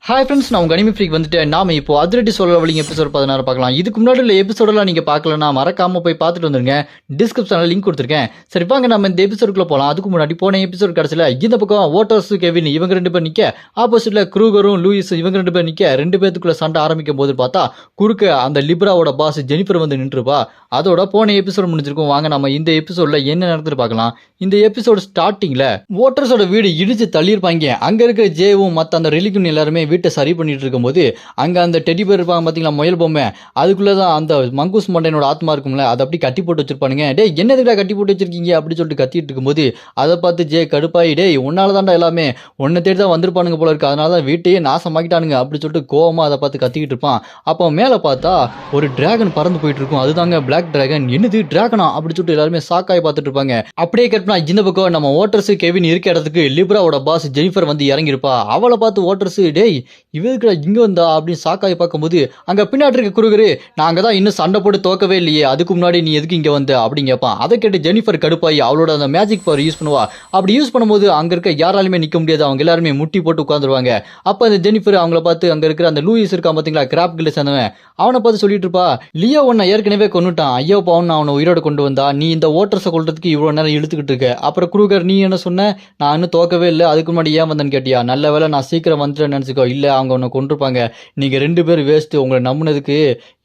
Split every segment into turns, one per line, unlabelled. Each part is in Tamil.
ஹாய் ஃப்ரெண்ட்ஸ், நான் உங்கள் அனிமி ஃப்ரீக் வந்துட்டு நாம இப்போ அதிரடி சொல்றவழிங்க எபிசோட் 16 பார்க்கலாம். இதுக்கு முன்னாடி உள்ள எபிசோடெல்லாம் நீங்கள் பார்க்கலன்னா மறக்காம போய் பார்த்துட்டு வந்துருங்க. டிஸ்கிரிப்ஷனில் லிங்க் கொடுத்துருக்கேன். சரி வாங்க நம்ம இந்த எபிசோடுக்குள்ள போகலாம். அதுக்கு முன்னாடி போன எபிசோட் கடைசியில் இந்த பக்கம் ஓட்டர்ஸ் கெவின் இவங்க 2 பேர் நிற்க, ஆப்போசிட்ல க்ரூகரும் லூயிஸ் இவங்க 2 பேர் நிற்க, 2 பேத்துக்குள்ள சண்டை ஆரம்பிக்கும் போது பார்த்தா குறுக்க அந்த லிப்ராவோட பாஸ் ஜெனிஃபர் வந்து நின்றுப்பா. அதோட போன எபிசோட் முடிஞ்சிருக்கும். வாங்க நம்ம இந்த எபிசோட்ல என்ன நடந்துட்டு பார்க்கலாம். இந்த எபிசோட் ஸ்டார்டிங்ல ஓட்டர்ஸோட வீடு இடிச்சு தள்ளியிருப்பாங்க. அங்க இருக்கிற ஜேவும் மற்ற அந்த ரிலிகன் எல்லாருமே வீட்டை சரி பண்ணிட்டு இருக்கும்போது அங்க அந்த டெடி பேர் இருப்பாங்க பாத்தீங்களா, முயல் பொம்மை, அதுக்குள்ளதான் அந்த மங்கூஸ் மண்டையனோட ஆத்மா இருக்கும்ல, அதை அப்படி கட்டி போட்டு வச்சிருப்பானுங்க. டேய் என்னதுடா கட்டி போட்டு வச்சிருக்கீங்க அப்படின்னு சொல்லிட்டு கத்திட்டு இருக்கும்போது அதை பார்த்து ஜே கடுப்பாயி, டேய் உன்னாலதான்டா எல்லாமே, உன்னை தேடி தான் வந்திருப்பானுங்க போல இருக்கு, அதனாலதான் வீட்டையே நாசமாக்கிட்டானுங்க அப்படி சொல்லிட்டு கோவமா அதை பார்த்து கத்திக்கிட்டு இருப்பான். அப்போ மேல பார்த்தா ஒரு டிராகன் பறந்து போயிட்டு இருக்கும். அதுதாங்க பிளாக் டிராகன். என்னது டிராகனா அப்படி சொல்லிட்டு எல்லாருமே சாக்காய் பார்த்துட்டு இருப்பாங்க. அப்படியே கட்டினா இந்த பக்கம் நம்ம ஓட்டர்ஸ் கெவின் இருக்க இடத்துக்கு லிப்ராவோட பாஸ் ஜெனிஃபர் வந்து இறங்கியிருப்பா. அவளை பார்த்து ஓட்டர்ஸ், டேய் இவருக்குடா இங்க வந்தா அப்படின்னு சாக்காய் பார்க்கும்போது அங்க பின்னாடி இருக்க குறுகரு, நாங்க தான் இன்னும் சண்டை போட்டு தோக்கவே இல்லையே, அதுக்கு முன்னாடி நீ எதுக்கு இங்க வந்த அப்படின்னு கேட்பான். அதை கேட்டு ஜெனிஃபர் கடுப்பாயி அவளோட அந்த மேஜிக் பவர் யூஸ் பண்ணுவா. அப்படி யூஸ் பண்ணும்போது அங்க இருக்க யாராலுமே நிக்க முடியாது, அவங்க எல்லாருமே முட்டி போட்டு உட்காந்துருவாங்க. அப்ப அந்த ஜெனிஃபர் அவங்கள பார்த்து அங்க இருக்கிற அந்த லூயிஸ் இருக்கான் பாத்தீங்களா, கிராப் கில்ல சேர்ந்தவன், அவனை பார்த்து சொல்லிட்டு இருப்பா, லியோ உன்னை ஏற்கனவே கொண்டுட்டான், ஐயோ பாவன் அவனை உயிரோட கொண்டு வந்தா, நீ இந்த ஓட்டர்ஸை கொள்றதுக்கு இவ்வளவு நேரம் இழுத்துக்கிட்டு இருக்க. அப்புறம் குரூகர் நீ என்ன சொன்ன, நான் இன்னும் தோக்கவே இல்லை, அதுக்கு முன்னாடி ஏன் வந்தேன்னு கேட்டியா, நல்ல வேலை நான் சீக்கிரம் வந்துட்டேன்னு நினைச்சுக்கோ, இல்ல அவங்க உன்னை கொண்டிருப்பாங்க, நீங்க 2 பேர் வேஸ்ட், உங்களை நம்பினதுக்கு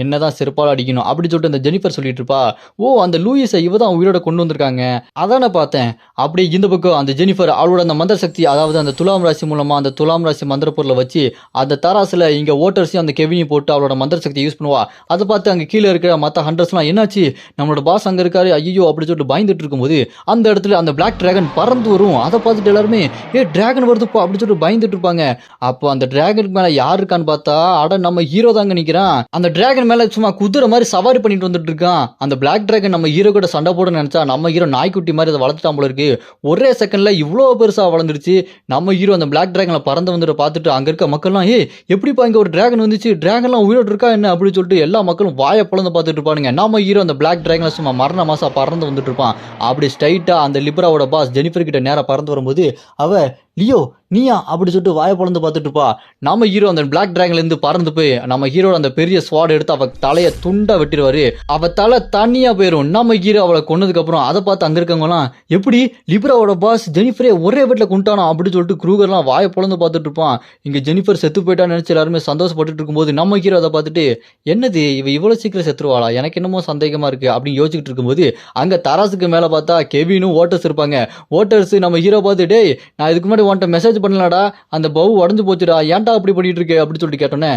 என்னதான் செருப்பால் அடிக்கணும் அப்படி சொல்லிட்டு அந்த ஜெனிஃபர் சொல்லிட்டு இருப்பா. ஓ அந்த லூயிஸை இவ தான் உயிரோட கொண்டு வந்திருக்காங்க, அதான பார்த்தேன். அப்படி இந்த பக்கம் அந்த ஜெனிஃபர் அவளோட அந்த மந்திர சக்தி, அதாவது அந்த துலாம் ராசி மூலமா அந்த துலாம் ராசி மந்திர பொருளை வச்சு அந்த தராசுல இங்க ஓட்டர்ஸையும் அந்த கெவினையும் போட்டு அவளோட மந்திர சக்தி யூஸ் பண்ணுவா. அதை பார்த்து அங்க கீழே இருக்கிற மற்ற ஹண்டர்ஸ்லாம் என்னாச்சு, நம்மளோட பாஸ் அங்க இருக்காரு ஐயோ அப்படி சொல்லிட்டு பயந்துட்டு இருக்கும்போது அந்த இடத்துல அந்த பிளாக் டிராகன் பறந்து வரும். அதை பார்த்துட்டு எல்லாருமே ஏ டிராகன் வருதுப்பா அப்படி சொல்லிட்டு பயந்துட்டு இருப்பாங்க. அப்போ அந்த டிராகனுக்கு மேல யார் இருக்கான்னு பார்த்தா, அட நம்ம ஹீரோ தாங்க நிக்கிறான். அந்த டிராகன் மேல சும்மா குதிரை மாதிரி சவாரி பண்ணிட்டு வந்துட்டு இருக்கான். அந்த பிளாக் டிராகன் நம்ம ஹீரோ கூட சண்டை போட நினைச்சா நம்ம ஹீரோ நாய்க்குட்டி மாதிரி அதை வளர்த்துட்டான் போல இருக்கு. ஒரே செகண்ட்ல இவ்வளவு பெருசா வளர்ந்துருச்சு. நம்ம ஹீரோ அந்த பிளாக் டிராகனை பறந்து வந்துட்டு பார்த்துட்டு அங்க இருக்க மக்கள்லாம், ஏ எப்படிப்பா இங்க ஒரு டிராகன் வந்துச்சு, டிராகன்லாம் உயிரோடு இருக்கா என்ன அப்படின்னு சொல்லிட்டு எல்லா மக்களும் வாயை பிளந்து பார்த்துட்டு இருப்பானுங்க. நம்ம ஹீரோ அந்த பிளாக் டிராகனை சும்மா மரண மாசா பறந்து வந்துட்டு இருப்பான். அப்படி ஸ்ட்ரைட்டா அந்த லிப்ராவோட பாஸ் ஜெனிஃபர் கிட்ட நேரா பறந்து வரும்போது அவ, லியோ நீயா அப்படி சொல்லிட்டு வாயை பொழந்து பார்த்துட்டு இருப்பா. நம்ம ஹீரோ அந்த பிளாக் டிராகன்ல இருந்து பறந்து போய் நம்ம ஹீரோட அந்த பெரிய ஸ்வாட் எடுத்து அவ தலையை துண்டா வெட்டிடுவாரு. அவ தலை தண்ணியா போயிடும். நம்ம ஹீரோ அவளை கொன்னதுக்கு அப்புறம் அதை பார்த்து அங்க இருக்கவங்கலாம், எப்படி லிப்ராவோட பாஸ் ஜெனிஃபரே ஒரே வீட்டில் கொண்டானா அப்படின்னு சொல்லிட்டு க்ரூகர்லாம் வாயை பொழந்து பார்த்துட்டு இருப்பான். இங்க ஜெனிஃபர் செத்து போயிட்டான்னு நினைச்சு எல்லாருமே சந்தோஷப்பட்டு இருக்கும்போது நம்ம ஹீரோ அதை பார்த்துட்டு, என்னது இவ இவ்வளவு சீக்கிரம் செத்துருவாளா, எனக்கு என்னமோ சந்தேகமா இருக்கு அப்படின்னு யோசிச்சுட்டு இருக்கும்போது அங்க தராசுக்கு மேல பார்த்தா கெவினும் ஓட்டர்ஸ் இருப்பாங்க. ஓட்டர்ஸ் நம்ம ஹீரோ பார்த்து, டேய் நான் இதுக்கு முன்னாடி உன்ட்ட மெசேஜ் பண்ணலடா, அந்த பவு உடஞ்சு போச்சுடா, ஏன்டா அப்படி பண்ணிட்டு இருக்கு அப்படின்னு சொல்லிட்டு கேட்டோன்னே,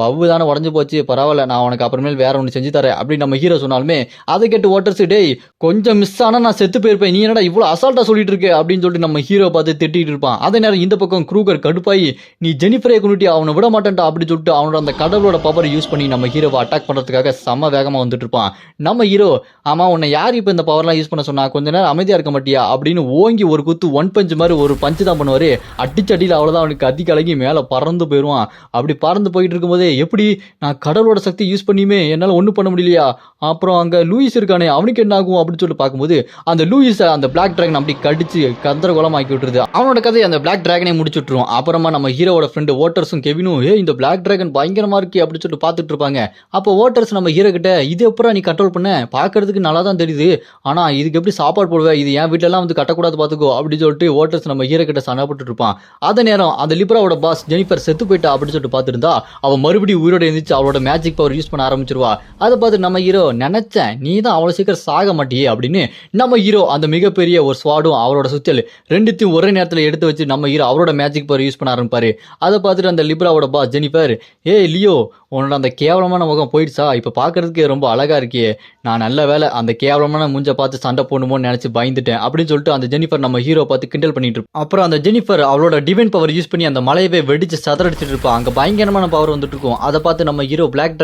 பவு தானே உடஞ்சு போச்சு, பரவாயில்ல நான் உனக்கு அப்புறமேல் வேற ஒன்று செஞ்சு தரேன் அப்படின்னு நம்ம ஹீரோ சொன்னாலுமே அதை கேட்டு ஓட்டர்ஸ், டேய் கொஞ்சம் மிஸ் ஆனா நான் செத்து போயிருப்பேன், நீ என்னடா இவ்வளவு அசால்ட்டா சொல்லிட்டு இருக்கு அப்படின்னு சொல்லிட்டு நம்ம ஹீரோ பார்த்து திட்டிட்டு இருப்பான். அதே நேரம் இந்த பக்கம் க்ரூகர் கடுப்பாயி, நீ ஜெனிஃபரே கொண்டுட்டி அவனை விட மாட்டேன்டா அப்படின்னு சொல்லிட்டு அவனோட அந்த கடவுளோட பவர் யூஸ் பண்ணி நம்ம ஹீரோவை அட்டாக் பண்றதுக்காக செம வேகமா வந்துட்டு இருப்பான். நம்ம ஹீரோ, ஆமா உன்னை யார் இப்ப இந்த பவர்லாம் யூஸ் பண்ண சொன்னா, கொஞ்ச நேரம் அமைதியா இருக்க மாட்டியா அப்படின்னு ஓங்கி ஒரு குத்து ஒன் பஞ்ச் மாதிரி ஒரு பஞ்சு தான் பண்ணுவாரு. அடிச்சடியில் அவ்வளோதான், அவனுக்கு அதி கலங்கி மேலே பறந்து போயிடுவான். அப்படி பறந்து போயிட்டு இருக்கும்போதே, எப்படி நான் கடவுளோட சக்தி யூஸ் பண்ணியுமே என்னால் ஒன்றும் பண்ண முடியலையா, அப்புறம் அங்கே லூயிஸ் இருக்கானே அவனுக்கு என்ன ஆகும் அப்படின்னு சொல்லிட்டு பார்க்கும்போது அந்த லூயிஸை அந்த பிளாக் டிராகன் அப்படி கடிச்சு கந்தரகோலம் ஆக்கி விட்டுருது. அவனோட கதையை அந்த பிளாக் டிராகனே முடிச்சுட்டுருவோம். அப்புறமா நம்ம ஹீரோட ஃப்ரெண்டு ஓட்டர்ஸும் கெவினும், இந்த பிளாக் டிராகன் பயங்கரமா இருக்கு அப்படின்னு சொல்லிட்டு பார்த்துட்டு இருப்பாங்க. அப்போ ஓட்டர்ஸ் நம்ம ஹீரோ கிட்ட, இது எப்பறம் நீ கண்ட்ரோல் பண்ண, பார்க்கறதுக்கு நல்லா தான் தெரியுது, ஆனா இதுக்கு எப்படி சாப்பாடு போடுவேன், இது என் வீட்டிலலாம் வந்து கட்டக்கூடாது பார்த்துக்கோ அப்படின்னு சொல்லிட்டு ஓட்டர்ஸ் நம்ம ஹீரோ கிட்ட சண்டை போட்டுட்டு இருப்பான். அதே நேரம் அந்த லிப்ராவோட பாஸ் ஜெனிஃபர் செத்து போயிட்டா அப்படின்னு சொல்லிட்டு பார்த்துருந்தா அவன் மறுபடியும் உயிரோட இருந்துச்சு அவளோட மேஜிக் பவர் யூஸ் பண்ண ஆரம்பிச்சிருவா. அதை பார்த்து நம்ம ஹீரோ, நினைச்சேன் நீ தான் அவ்வளவு சீக்கிரம் சாக மாட்டியே அப்படின்னு நம்ம ஹீரோ அந்த மிகப்பெரிய ஒரு ஸ்வாடும் அவரோட சுத்தல் ரெண்டுத்தையும் ஒரே நேரத்தில் எடுத்து வச்சு நம்ம ஹீரோ அவரோட மேஜிக் பவர் யூஸ் பண்ண ஆரம்பிப்பாரு. அதை பார்த்துட்டு அந்த லிப்ராவோட பாஸ் ஜெனிஃபர், ஏ லியோ உன்னோட அந்த கேவலமான முகம் போயிடுச்சா, இப்ப பாக்குறதுக்கு ரொம்ப அழகா இருக்கியே, நான் நல்ல வேலை அந்த கேவலமான மூஞ்ச பார்த்து சண்டை போடணுமோன்னு நினைச்சு பயந்துட்டேன் அப்படின்னு சொல்லிட்டு அந்த ஜெனிஃபர் நம்ம ஹீரோ பார்த்து கிண்டல் பண்ணிட்டு இருப்போம். அப்புறம் அந்த ஜெனிஃபர் அவளோட டிவைன் பவர் யூஸ் பண்ணி அந்த மலையவே வெடிச்சு சதறடிச்சிட்டு இருப்பான். அங்க பயங்கரமான பவர் வந்துட்டு இருக்கும். அதை பார்த்து நம்ம ஹீரோ பிளாக்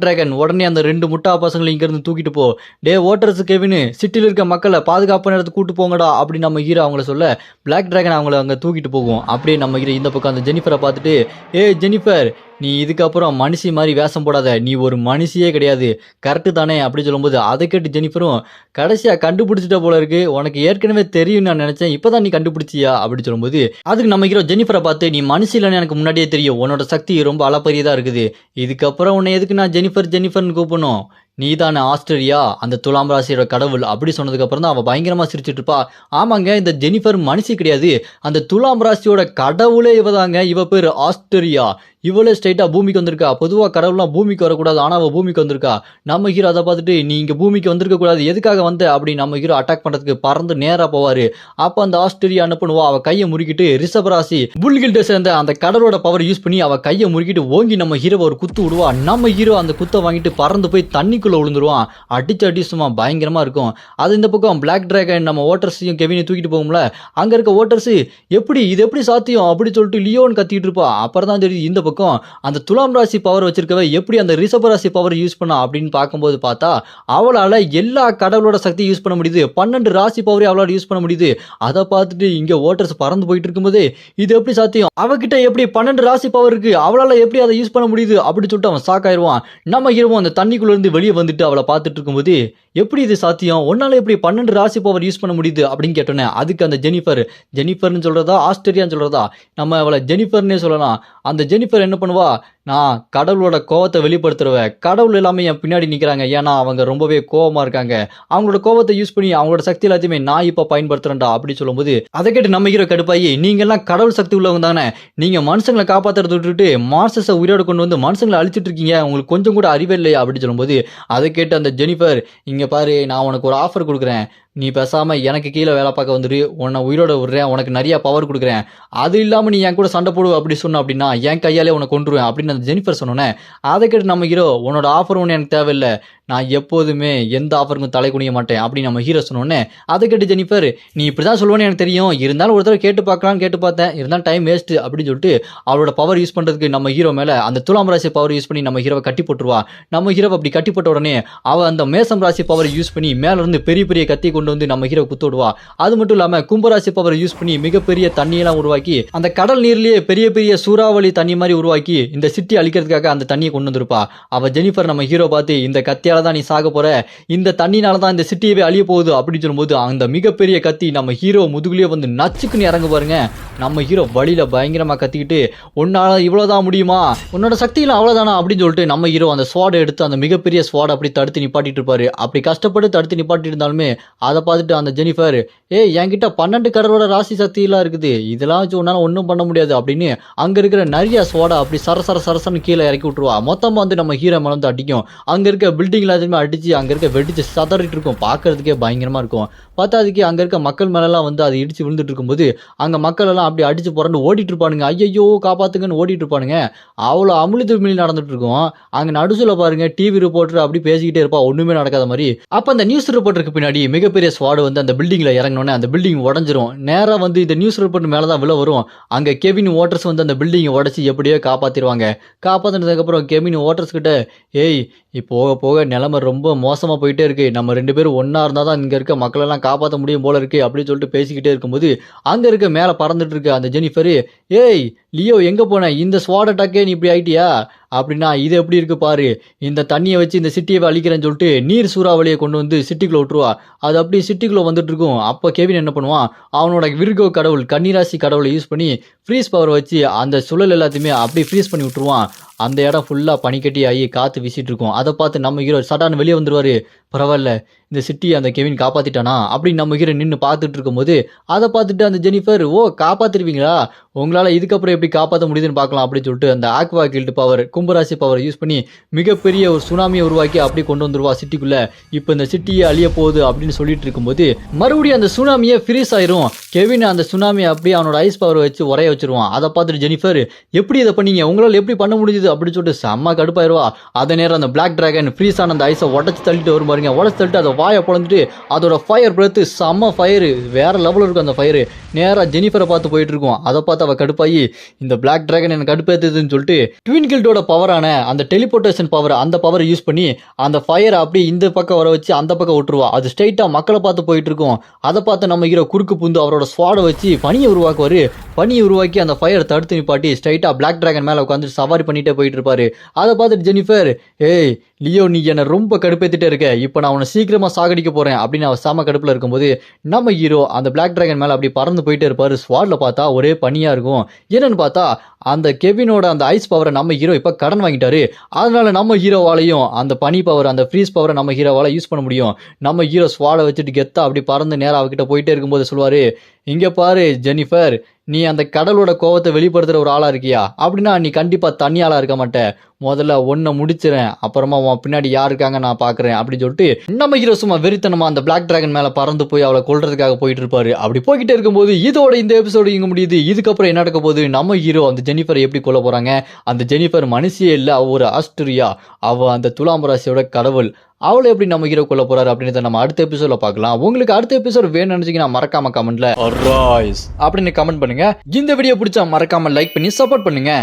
டிராகன் உடனே அந்த 2 முட்டா பசங்களை இங்க இருந்து தூக்கிட்டு போ, டே ஓட்டர்ஸ் கெவின் சிட்டில இருக்க மக்களை பாதுகாப்பான இடத்துக்கு கூட்டு போங்கடா அப்படின்னு நம்ம ஹீரோ அவங்கள சொல்ல பிளாக் டிராகன் அவங்கள அங்க தூக்கிட்டு போகும். அப்படியே நம்ம ஹீரோ இந்த பக்கம் அந்த ஜெனிஃபரை பார்த்துட்டு, ஏ ஜெனிஃபர் நீ இதுக்கப்புறம் மனுஷி மாதிரி வேஷம் போடாத, நீ ஒரு மனுஷியே கிடையாது, கரெக்டு தானே அப்படி சொல்லும்போது அதை கேட்டு ஜெனிஃபரும் கடைசியா கண்டுபிடிச்சிட்ட போல இருக்கு, உனக்கு ஏற்கனவே தெரியும் நான் நினைச்சேன், இப்பதான் நீ கண்டுபிடிச்சியா அப்படின்னு சொல்லும்போது அதுக்கு நம்ம ஹீரோ ஜெனிஃபரை பார்த்து நீ மனுஷி இல்லைன்னு எனக்கு முன்னாடியே தெரியும், உன்னோட சக்தி ரொம்ப அளப்பரியதா இருக்குது, இதுக்கப்புறம் உன்னை எதுக்கு நான் ஜெனிஃபர் ஜெனிஃபர்னு கூப்பிடணும், நீதானே ஆஸ்திரேலியா அந்த துலாம் ராசியோட கடவுள் அப்படி சொன்னதுக்கு அப்புறம் தான் அவ பயங்கரமா சிரிச்சிட்டு இருப்பா. ஆமாங்க, இந்த ஜெனிஃபர் மனுஷி கிடையாது, அந்த துலாம் ராசியோட கடவுளே இவதாங்க, இவ பேர் ஆஸ்திரேலியா, இவளே ஸ்ட்ரைட்டா பூமிக்கு வந்திருக்கா. பொதுவா கடவுள்லாம் பூமிக்கு வரக்கூடாது, ஆனா அவ பூமிக்கு வந்திருக்கா. நம்ம ஹீரோ அதை பார்த்துட்டு நீ இங்க பூமிக்கு வந்திருக்க கூடாது, எதுக்காக வந்த அப்படி நம்ம ஹீரோ அட்டாக் பண்றதுக்கு பறந்து நேரா போவாரு. அப்ப அந்த ஆஸ்திரேலியா என்ன பண்ணுவா, அவ கையை முறுக்கிட்டு ரிஷப ராசி புல்கில்ட சேர்ந்த அந்த கடவுளோட பவர் யூஸ் பண்ணி அவ கையை முறுக்கிட்டு ஓங்கி நம்ம ஹீரோவை ஒரு குத்து விடுவா. நம்ம ஹீரோ அந்த குத்தை வாங்கிட்டு பறந்து போய் தண்ணிக்குள்ள விழுந்துருவான். அடிச்சு சும்மா பயங்கரமா இருக்கும். அது இந்த பக்கம் பிளாக் டிராகன் நம்ம ஓட்டர்ஸையும் கெவினையும் தூக்கிட்டு போகும்ல, அங்க இருக்க ஓட்டர்ஸ் இது எப்படி சாத்தியம் அப்படி சொல்லிட்டு லியோன்னு கத்திட்டு இருப்பா. அப்புறம் தான் தெரியுது இந்த பக்கம் அந்த துலாம் ராசி பவர் வச்சிருக்கவ எப்படி அந்த ரிஷப ராசி பவர் யூஸ் பண்ணா அப்படின்னு பார்க்கும்போது பார்த்தா அவளால எல்லா கடவுளோட சக்தி யூஸ் பண்ண முடியுது, 12 ராசி பவரை அவளால யூஸ் பண்ண முடியுது. அதை பார்த்துட்டு இங்க ஓட்டர்ஸ் பறந்து போயிட்டு இருக்கும்போது இது எப்படி சாத்தியம், அவகிட்ட எப்படி 12 ராசி பவர் இருக்கு, அவளால எப்படி அதை யூஸ் பண்ண முடியுது அப்படி சொல்லிட்டு அவன் ஷாக் ஆயிடுவான். நம்ம ஹீரோ அந்த தண்ணிக்குள்ள இருந்து வெளியே வந்துட்டு அவளை பார்த்துட்டு இருக்கும்போது எப்படி இது சாத்தியம், உன்னால எப்படி 12 ராசி பவர் யூஸ் பண்ண முடியுது அப்படின்னு கேட்டோன்னே அதுக்கு அந்த ஜெனிஃபர்னு சொல்றதா ஆஸ்திரேலியான்னு சொல்றதா, நம்ம அவளை ஜெனிஃபர்னே சொல்லலாம். அந்த ஜெனிஃபர் என்ன பண்ணுவா, நான் கடவுளோட கோவத்தை வெளிப்படுத்துறவ, கடவுள் எல்லாமே என் பின்னாடி நிற்கிறாங்க, ஏன்னா அவங்க ரொம்பவே கோவமா இருக்காங்க, அவங்களோட கோவத்தை யூஸ் பண்ணி அவங்களோட சக்தி எல்லாத்தையுமே நான் இப்போ பயன்படுத்துறேன்டா அப்படி சொல்லும்போது அதை கேட்டு நம்ம ஹீரோ கடுப்பாயி நீங்க எல்லாம் கடவுள் சக்தி உள்ளவங்க தானே, நீங்க மனுஷங்களை காப்பாற்றுறத விட்டுட்டு மான்ஸ்டர்ஸை உயிரோட கொண்டு வந்து மனுஷங்களை அழிச்சிட்டு இருக்கீங்க, உங்களுக்கு கொஞ்சம் கூட அறிவே இல்லையா அப்படி சொல்லும்போது அதை கேட்டு அந்த ஜெனிஃபர் இங்க பாரு, நான் உனக்கு ஒரு ஆஃபர் கொடுக்குறேன், நீ பேசாம எனக்கு கீழே வேலை பார்க்க வந்துரு, உன்னை உயிரோட விடுறேன், உனக்கு நிறைய பவர் கொடுக்குறேன், அது இல்லாமல் நீ என் கூட சண்டை போடு அப்படி சொன்ன அப்படின்னா என் கையாலே உனக்கு கொண்டுருவேன் அப்படின்னு அந்த ஜெனிஃபர் சொன்னோன்னே அதை கேட்டு நம்ம ஹீரோ உன்னோட ஆஃபர் ஒன்று எனக்கு தேவையில்லை, நான் எப்போதுமே எந்த ஆஃபருக்கும் தலை குனிய மாட்டேன் அப்படின்னு நம்ம ஹீரோ சொன்னோன்னே அதை கேட்டு ஜெனிஃபர் நீ இப்படி தான் சொல்லுவேன்னு எனக்கு தெரியும், இருந்தாலும் ஒரு தடவை கேட்டு பார்க்கலான்னு கேட்டு பார்த்தேன், இருந்தாலும் டைம் வேஸ்ட் அப்படின்னு சொல்லிட்டு அவளோட பவர் யூஸ் பண்ணுறதுக்கு நம்ம ஹீரோ மேலே அந்த துலாம் ராசி பவர் யூஸ் பண்ணி நம்ம ஹீரோவை கட்டி போட்டுருவா. நம்ம ஹீரோ அப்படி கட்டி போட்ட உடனே அவள் அந்த மேசம் ராசி பவர் யூஸ் பண்ணி மேலே இருந்து பெரிய பெரிய கத்தி கொண்டு வந்து நம்ம ஹீரோ குத்து விடுவா. அது மட்டும் இல்லாமல் கும்பராசி பவர் யூஸ் பண்ணி மிகப்பெரிய தண்ணியெல்லாம் உருவாக்கி அந்த கடல் நீர்லேயே பெரிய பெரிய சூறாவளி தண்ணி மாதிரி உருவாக்கி இந்த சிட்டி அழிக்கிறதுக்காக அந்த தண்ணியை கொண்டு வந்திருப்பா. அவள் ஜெனிஃபர் நம்ம ஹீரோ பார்த்து இந்த கத்தியால தான் நீ சாக போற, இந்த தண்ணினால தான் இந்த சிட்டியவே அழிய போகுது அப்படின்னு சொல்லும்போது அந்த மிகப்பெரிய கத்தி நம்ம ஹீரோ முதுகுலயே வந்து நச்சுக்குன்னு இறங்க பாருங்க. நம்ம ஹீரோ வழியில பயங்கரமா கத்திக்கிட்டு உன்னால இவ்வளவுதான் முடியுமா, உன்னோட சக்தியில அவ்வளவுதானா அப்படின்னு சொல்லிட்டு நம்ம ஹீரோ அந்த ஸ்வாடை எடுத்து அந்த மிகப்பெரிய ஸ்வாடை அப்படி தடுத்து நிப்பாட்டிட்டு இருப்பாரு. அப்படி கஷ்டப்பட்டு தடுத்து நிப்பாட்டிட்டு இருந்தாலுமே அதை பார்த்துட்டு அந்த ஜெனிஃபர் என்கிட்ட 12 கடவுளோட ராசி சக்தியெல்லாம் இருக்குது, இதெல்லாம் வச்சு உன்னால ஒன்றும் பண்ண முடியாது அப்படின்னு அங்க இருக்கிற நிறைய ஸ்வாடை அப்படி சரசரன்னு கீழே இறக்கி விட்டுருவா. மொத்தமா வந்து நம்ம ஹீரோ மேல வந்து அடிக்கும். அங்க இருக்க பில்டிங் எல்லாத்தையுமே அடிச்சு அங்க இருக்க வெடிச்சு சதறிட்டு இருக்கும், பார்க்கறதுக்கே பயங்கரமா இருக்கும். பார்த்தாதுக்கு அங்க இருக்க மக்கள் மேலெல்லாம் வந்து அது இடிச்சு விழுந்துட்டு இருக்கும்போது அங்க மக்கள் எல்லாம் அப்படி அடிச்சு புரண்டு ஓடிட்டு இருப்பானுங்க, ஐயோ காப்பாத்துங்கன்னு ஓடிட்டு இருப்பானுங்க. அவ்வளோ அமுழுத்து மிளி நடந்துட்டு இருக்கும். அங்க நடுசுல பாருங்க டிவி ரிப்போர்ட்டர் அப்படி பேசிக்கிட்டே இருப்பா, ஒண்ணுமே நடக்காத மாதிரி. அப்ப அந்த நியூஸ் ரிப்போர்ட்டருக்கு பின்னாடி மிகப்பெரிய ஸ்வாடு வந்து அந்த பில்டிங்ல இறங்கினோன்னே அந்த பில்டிங் உடஞ்சிரும். நேரா வந்து இந்த நியூஸ் ரிப்போர்ட் மேலதான் விழ வரும். அங்க கெவின் ஓட்டர்ஸ் வந்து அந்த பில்டிங்கை உடச்சி எப்படியோ காப்பாத்திடுவாங்க. காப்பாத்தினதுக்கு அப்புறம் கெவின் ஓட்டர்ஸ் கிட்ட இப்போ போக நிலைமை ரொம்ப மோசமா போயிட்டே இருக்கு, நம்ம 2 பேரும் ஒன்னா இருந்தா தான் இங்க இருக்க மக்கள் எல்லாம் காப்பாற்ற முடியும் போல இருக்கு அப்படின்னு சொல்லிட்டு பேசிக்கிட்டே இருக்கும்போது அங்க இருக்க மேல பறந்துட்டு இருக்க அந்த ஜெனிஃபர் லியோ எங்க போன, இந்த ஸ்வாட் அட்டாக்கே நீ இப்படி ஆயிட்டியா அப்படின்னா இது எப்படி இருக்கு பாரு, இந்த தண்ணியை வச்சு இந்த சிட்டியை அழிக்கிறேன்னு சொல்லிட்டு நீர் சூறாவளியை கொண்டு வந்து சிட்டிக்குள்ள விட்டுருவா. அது அப்படி சிட்டிக்குள்ள வந்துட்டு இருக்கும். அப்ப கெவின் என்ன பண்ணுவான், அவனோட விர்கோ கடவுள் கன்னிராசி கடவுளை யூஸ் பண்ணி ஃப்ரீஸ் பவர் வச்சு அந்த சுழல் எல்லாத்தையுமே அப்படி ஃப்ரீஸ் பண்ணி விட்டுருவான். அந்த இடம் ஃபுல்லா பனிக்கட்டி ஆகி காத்து வீசிட்டு இருக்கும். அதை பார்த்து நம்ம ஹீரோ சடான்னு வெளியே வந்துருவாரு. பரவாயில்ல, இந்த சிட்டியை அந்த கெவின் காப்பாத்திட்டானா அப்படின்னு நம்ம ஹீரோ நின்று பார்த்துட்டு இருக்கும்போது அதை பார்த்துட்டு அந்த ஜெனிஃபர் காப்பாத்திருவீங்களா, உங்களால இதுக்கப்புறம் எப்படி காப்பாற்ற முடியுதுன்னு பார்க்கலாம் அப்படின்னு சொல்லிட்டு அந்த ஆக்வா கில்ட் பவர் கும்பராசி பவர் யூஸ் பண்ணி மிகப்பெரிய ஒரு சுனாமியை உருவாக்கி அப்படி கொண்டு வந்துருவா சிட்டிக்குள்ள. இப்போ இந்த சிட்டியை அழிய போகுது அப்படின்னு சொல்லிட்டு இருக்கும்போது மறுபடியும் அந்த சுனாமியை ஃப்ரீஸ் ஆயிரும். கெவின் அந்த சுனாமியை அப்படியே அவனோட ஐஸ் பவர் வச்சு உரைய வச்சிருவான். அதை பார்த்துட்டு ஜெனிஃபர் எப்படி இதை பண்ணீங்க, உங்களால் எப்படி பண்ண முடியுது அப்படின்னு சொல்லிட்டு செம்ம கடுப்பாயிருவா. அதே நேரம் அந்த பிளாக் டிராகன் ஃப்ரீஸ் ஆன அந்த ஐஸை உடச்சு தள்ளிட்டு வரும் பாருங்க, உடச்சு தள்ளிட்டு அதை வாயை பொழந்துட்டு அதோட ஃபயர் பிரெத்து செம்ம ஃபயரு, வேற லெவலில் இருக்கும் அந்த ஃபயரு. நேராக ஜெனிஃபரை பார்த்து போயிட்டு இருக்கும். அதை பார்த்து அவள் கடுப்பாகி இந்த பிளாக் டிராகன் எனக்கு கடுப்பேற்றுதுன்னு சொல்லிட்டு ட்வின் கில்டோட பவரான அந்த டெலிபோர்டேஷன் பவர், அந்த பவரை யூஸ் பண்ணி அந்த ஃபயரை அப்படி இந்த பக்கம் வர வச்சு அந்த பக்கம் விட்டுருவா. அது ஸ்ட்ரைட்டாக மக்களை பார்த்து போயிட்டு இருக்கும். அதை பார்த்து நம்ம ஹீரோ குறுக்கு புந்து அவரோட ஸ்வாடை வச்சு பனியை உருவாக்குவார். பனியை உருவாக்கி அந்த ஃபயரை தடுத்து நிப்பாட்டி ஸ்ட்ரைட்டாக பிளாக் டிராகன் மேலே உட்காந்து சவாரி பண்ணிட்டே போயிட்டு இருப்பாரு. அதை பார்த்துட்டு ஜெனிஃபர், ஏய் லியோ நீ என்னை ரொம்ப கடுப்பேற்றிட்டே இருக்க, இப்போ நான் அவனை சீக்கிரமாக சாகடிக்க போகிறேன் அப்படின்னு அவன் செம கடுப்பில் இருக்கும்போது நம்ம ஹீரோ அந்த பிளாக் டிராகன் மேலே அப்படி பறந்து போயிட்டே இருப்பார். ஸ்வாடில் பார்த்தா ஒரே பனியாக இருக்கும். என்னன்னு பார்த்தா அந்த கெவினோட அந்த ஐஸ் பவரை நம்ம ஹீரோ இப்போ கடன் வாங்கிட்டாரு. அதனால நம்ம ஹீரோவாலையும் அந்த பனி பவர், அந்த ஃப்ரீஸ் பவரை நம்ம ஹீரோவால் யூஸ் பண்ண முடியும். நம்ம ஹீரோ ஸ்வாடை வச்சுட்டு கெத்தா அப்படி பறந்து நேராக அவகிட்ட போயிட்டே இருக்கும்போது சொல்லுவார், இங்கே பாரு ஜெனிஃபர், நீ அந்த கடலோட கோவத்தை வெளிப்படுத்துகிற ஒரு ஆளாக இருக்கியா? அப்படின்னா நீ கண்டிப்பாக தனி ஆளாக இருக்க மாட்டே. முதல்ல ஒன்றை முடிச்சிடறேன், அப்புறமா உன் பின்னாடி யார் இருக்காங்க நான் பார்க்குறேன் அப்படின்னு சொல்லிட்டு நம்ம ஹீரோ சும்மா வெறித்தனமா அந்த பிளாக் டிராகன் மேலே பறந்து போய் அவளை கொல்றதுக்காக போயிட்டு இருப்பாரு. அப்படி போய்கிட்டே இருக்கும்போது இதோட இந்த எபிசோடு இங்கே முடியுது. இதுக்கப்புறம் என்ன நடக்க போகுது, நம்ம ஹீரோ அந்த ஜெனிஃபரை எப்படி கொல்ல போகிறாங்க? அந்த ஜெனிஃபர் மனுஷியே இல்லை, அவ ஒரு ஆஸ்ட்ரியா, அவள் அந்த துலாம் ராசியோட கடவுள், அவளை எப்படி நம்ம ஹீரோ கொல்ல போறாரு அப்படின்றத நம்ம அடுத்த எபிசோட்ல பார்க்கலாம். உங்களுக்கு அடுத்த எபிசோட் வேணும்னு நினைச்சீங்கன்னா மறக்காம கமெண்ட்ல அப்படின்னு கமெண்ட் பண்ணுங்க. இந்த வீடியோ பிடிச்சா மறக்காம லைக் பண்ணி சப்போர்ட் பண்ணுங்க.